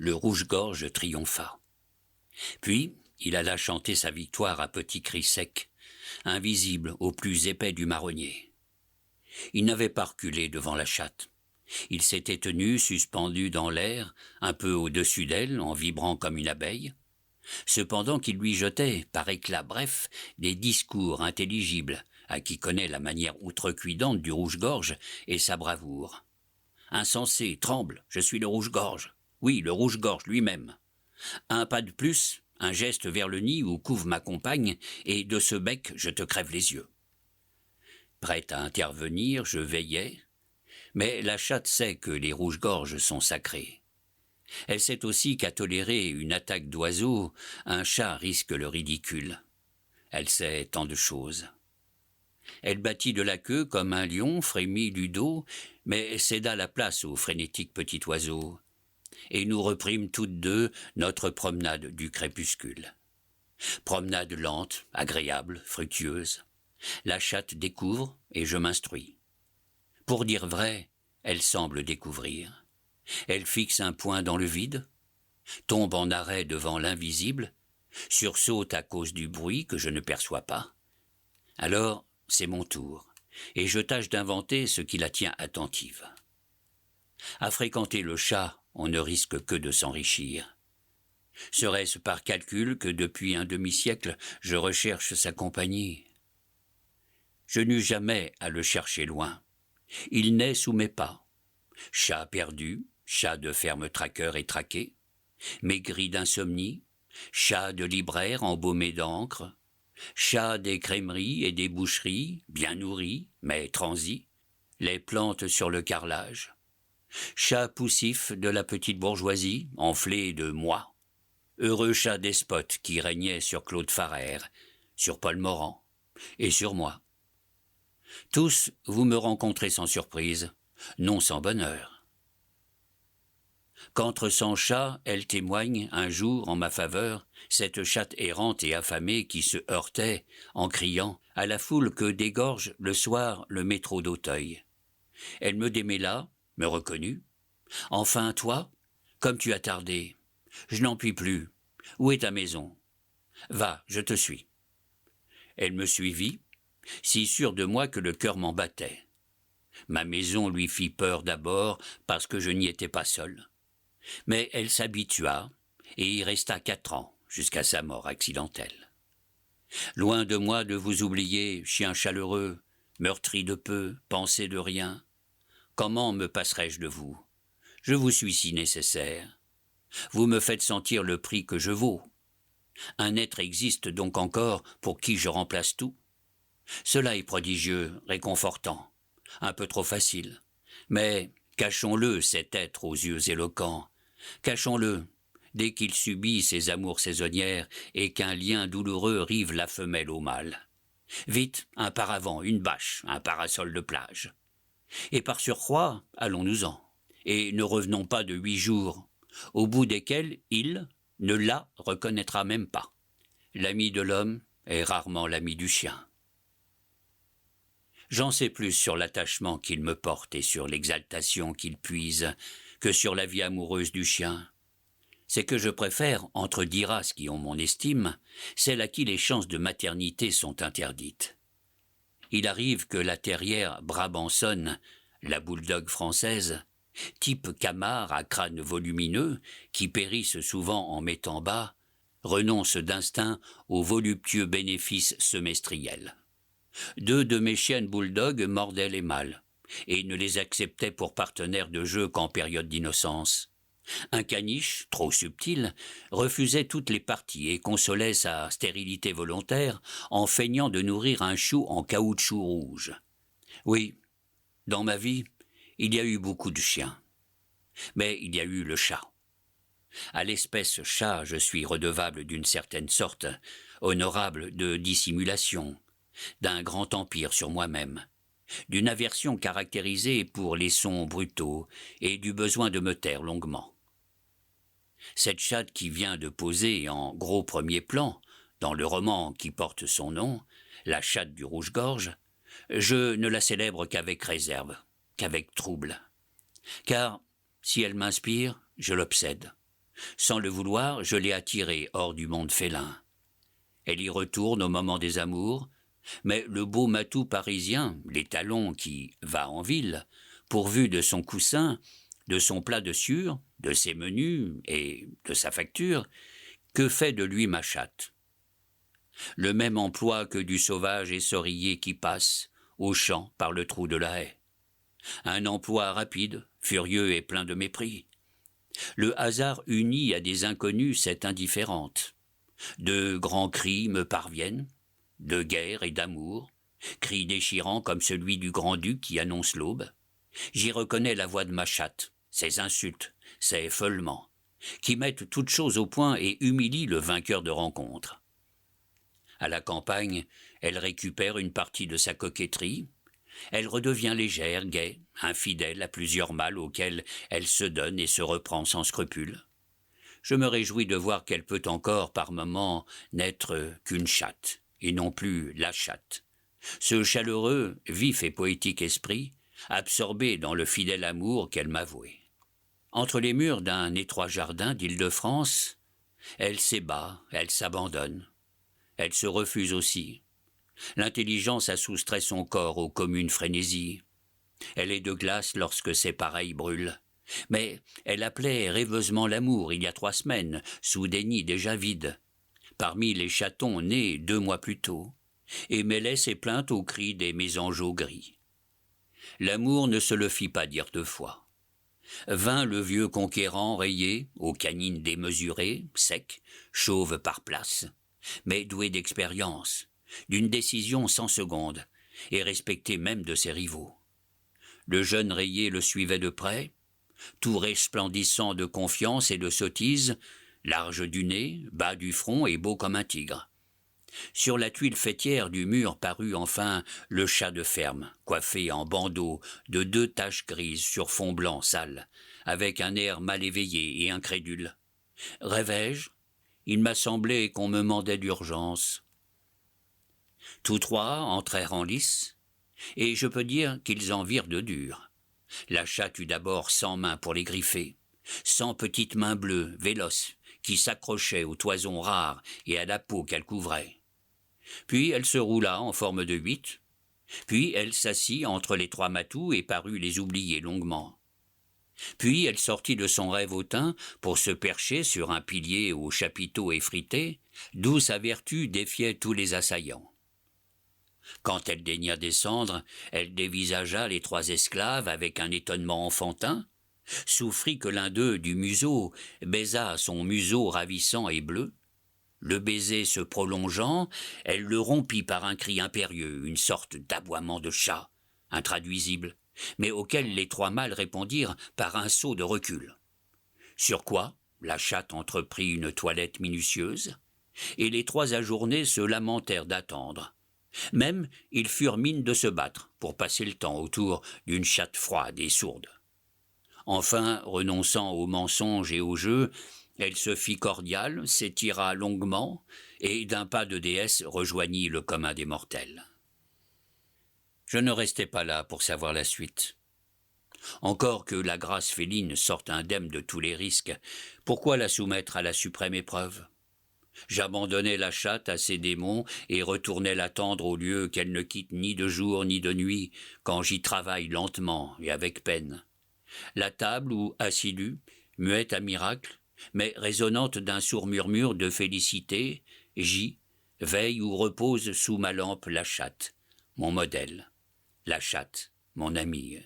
le rouge-gorge triompha. Puis, il alla chanter sa victoire à petits cris secs, invisibles au plus épais du marronnier. Il n'avait pas reculé devant la chatte. Il s'était tenu suspendu dans l'air, un peu au-dessus d'elle, en vibrant comme une abeille, cependant qu'il lui jetait, par éclats brefs, des discours intelligibles, à qui connaît la manière outrecuidante du rouge-gorge et sa bravoure. « Insensé, tremble, je suis le rouge-gorge. Oui, le rouge-gorge lui-même. Un pas de plus, un geste vers le nid où couve ma compagne, et de ce bec je te crève les yeux. » Prêt à intervenir, je veillais, mais la chatte sait que les rouges-gorges sont sacrés. Elle sait aussi qu'à tolérer une attaque d'oiseau, un chat risque le ridicule. Elle sait tant de choses. Elle battit de la queue comme un lion, frémit du dos, mais céda la place au frénétique petit oiseau. Et nous reprîmes toutes deux notre promenade du crépuscule. Promenade lente, agréable, fructueuse. La chatte découvre et je m'instruis. Pour dire vrai, elle semble découvrir. Elle fixe un point dans le vide, tombe en arrêt devant l'invisible, sursaute à cause du bruit que je ne perçois pas. Alors, c'est mon tour, et je tâche d'inventer ce qui la tient attentive. À fréquenter le chat, on ne risque que de s'enrichir. Serait-ce par calcul que depuis un demi-siècle, je recherche sa compagnie? Je n'eus jamais à le chercher loin. Il naît sous mes pas. Chat perdu, chat de ferme traqueur et traqué, maigri d'insomnie, chat de libraire embaumé d'encre, chat des crèmeries et des boucheries, bien nourri, mais transi, les plantes sur le carrelage, chat poussif de la petite bourgeoisie, enflé de moi, heureux chat despote qui régnait sur Claude Farrer, sur Paul Morand et sur moi. Tous, vous me rencontrez sans surprise, non sans bonheur. Qu'entre cent chats, elle témoigne, un jour, en ma faveur, cette chatte errante et affamée qui se heurtait, en criant, à la foule que dégorge le soir le métro d'Auteuil. Elle me démêla, me reconnut. « Enfin, toi, comme tu as tardé, je n'en puis plus. Où est ta maison? Va, je te suis. » Elle me suivit, si sûre de moi que le cœur m'en battait. Ma maison lui fit peur d'abord parce que je n'y étais pas seul. Mais elle s'habitua et y resta 4 ans, jusqu'à sa mort accidentelle. Loin de moi de vous oublier, chien chaleureux, meurtri de peu, pensé de rien. Comment me passerai-je de vous? Je vous suis si nécessaire. Vous me faites sentir le prix que je vaux. Un être existe donc encore pour qui je remplace tout. Cela est prodigieux, réconfortant, un peu trop facile. Mais cachons-le, cet être aux yeux éloquents. Cachons-le, dès qu'il subit ses amours saisonnières et qu'un lien douloureux rive la femelle au mâle. Vite, un paravent, une bâche, un parasol de plage. Et par surcroît, allons-nous-en. Et ne revenons pas de 8 jours, au bout desquels il ne la reconnaîtra même pas. L'ami de l'homme est rarement l'ami du chien. J'en sais plus sur l'attachement qu'il me porte et sur l'exaltation qu'il puise que sur la vie amoureuse du chien. C'est que je préfère, entre 10 races qui ont mon estime, celle à qui les chances de maternité sont interdites. Il arrive que la terrière brabançonne, la bulldog française, type camard à crâne volumineux, qui périssent souvent en mettant bas, renonce d'instinct aux voluptueux bénéfices semestriels. 2 de mes chiennes bulldog mordaient les mâles, et ne les acceptaient pour partenaires de jeu qu'en période d'innocence. Un caniche, trop subtil, refusait toutes les parties et consolait sa stérilité volontaire en feignant de nourrir un chou en caoutchouc rouge. Oui, dans ma vie, il y a eu beaucoup de chiens. Mais il y a eu le chat. À l'espèce chat, je suis redevable d'une certaine sorte, honorable de dissimulation, d'un grand empire sur moi-même, d'une aversion caractérisée pour les sons brutaux et du besoin de me taire longuement. Cette chatte qui vient de poser en gros premier plan, dans le roman qui porte son nom, la chatte du rouge-gorge, je ne la célèbre qu'avec réserve, qu'avec trouble. Car, si elle m'inspire, je l'obsède. Sans le vouloir, je l'ai attirée hors du monde félin. Elle y retourne au moment des amours, mais le beau matou parisien, l'étalon qui va en ville, pourvu de son coussin, de son plat de suur, de ses menus et de sa facture, que fait de lui ma chatte? Le même emploi que du sauvage essorillé qui passe, au champ, par le trou de la haie. Un emploi rapide, furieux et plein de mépris. Le hasard unit à des inconnus cette indifférente. De grands cris me parviennent, de guerre et d'amour, cris déchirants comme celui du grand-duc qui annonce l'aube. J'y reconnais la voix de ma chatte, ses insultes, ses feulements, qui mettent toutes choses au point et humilient le vainqueur de rencontre. À la campagne, elle récupère une partie de sa coquetterie. Elle redevient légère, gaie, infidèle à plusieurs mâles auxquels elle se donne et se reprend sans scrupule. Je me réjouis de voir qu'elle peut encore, par moments, n'être qu'une chatte, et non plus la chatte. Ce chaleureux, vif et poétique esprit, absorbé dans le fidèle amour qu'elle m'a voué. Entre les murs d'un étroit jardin d'Île-de-France, elle s'ébat, elle s'abandonne. Elle se refuse aussi. L'intelligence a soustrait son corps aux communes frénésies. Elle est de glace lorsque ses pareils brûlent. Mais elle appelait rêveusement l'amour il y a 3 semaines, sous des nids déjà vides, parmi les chatons nés 2 mois plus tôt, et mêlait ses plaintes aux cris des mésangeaux gris. L'amour ne se le fit pas dire 2 fois. Vint le vieux conquérant rayé, aux canines démesurées, sec, chauve par place, mais doué d'expérience, d'une décision sans seconde, et respecté même de ses rivaux. Le jeune rayé le suivait de près, tout resplendissant de confiance et de sottise, large du nez, bas du front et beau comme un tigre. Sur la tuile faîtière du mur parut enfin le chat de ferme, coiffé en bandeau de 2 taches grises sur fond blanc sale, avec un air mal éveillé et incrédule. Rêvais-je? Il m'a semblé qu'on me mandait d'urgence. Tous 3 entrèrent en lice, et je peux dire qu'ils en virent de dur. La chatte eut d'abord 100 mains pour les griffer, 100 petites mains bleues, véloces, qui s'accrochaient aux toisons rares et à la peau qu'elle couvrait. Puis elle se roula en forme de 8, puis elle s'assit entre les 3 matous et parut les oublier longuement. Puis elle sortit de son rêve hautain pour se percher sur un pilier aux chapiteaux effrités, d'où sa vertu défiait tous les assaillants. Quand elle daigna descendre, elle dévisagea les 3 esclaves avec un étonnement enfantin, souffrit que l'un d'eux, du museau, baisa son museau ravissant et bleu. Le baiser se prolongeant, elle le rompit par un cri impérieux, une sorte d'aboiement de chat, intraduisible, mais auquel les 3 mâles répondirent par un saut de recul. Sur quoi la chatte entreprit une toilette minutieuse, et les 3 ajournés se lamentèrent d'attendre. Même ils furent mine de se battre pour passer le temps autour d'une chatte froide et sourde. Enfin, renonçant au mensonge et au jeu, elle se fit cordiale, s'étira longuement, et d'un pas de déesse rejoignit le commun des mortels. Je ne restai pas là pour savoir la suite. Encore que la grâce féline sorte indemne de tous les risques, pourquoi la soumettre à la suprême épreuve? J'abandonnai la chatte à ses démons et retournai l'attendre au lieu qu'elle ne quitte ni de jour ni de nuit, quand j'y travaille lentement et avec peine. La table où, assidue, muette à miracle, mais résonnante d'un sourd murmure de félicité, j'y veille où repose sous ma lampe la chatte, mon modèle, la chatte, mon amie.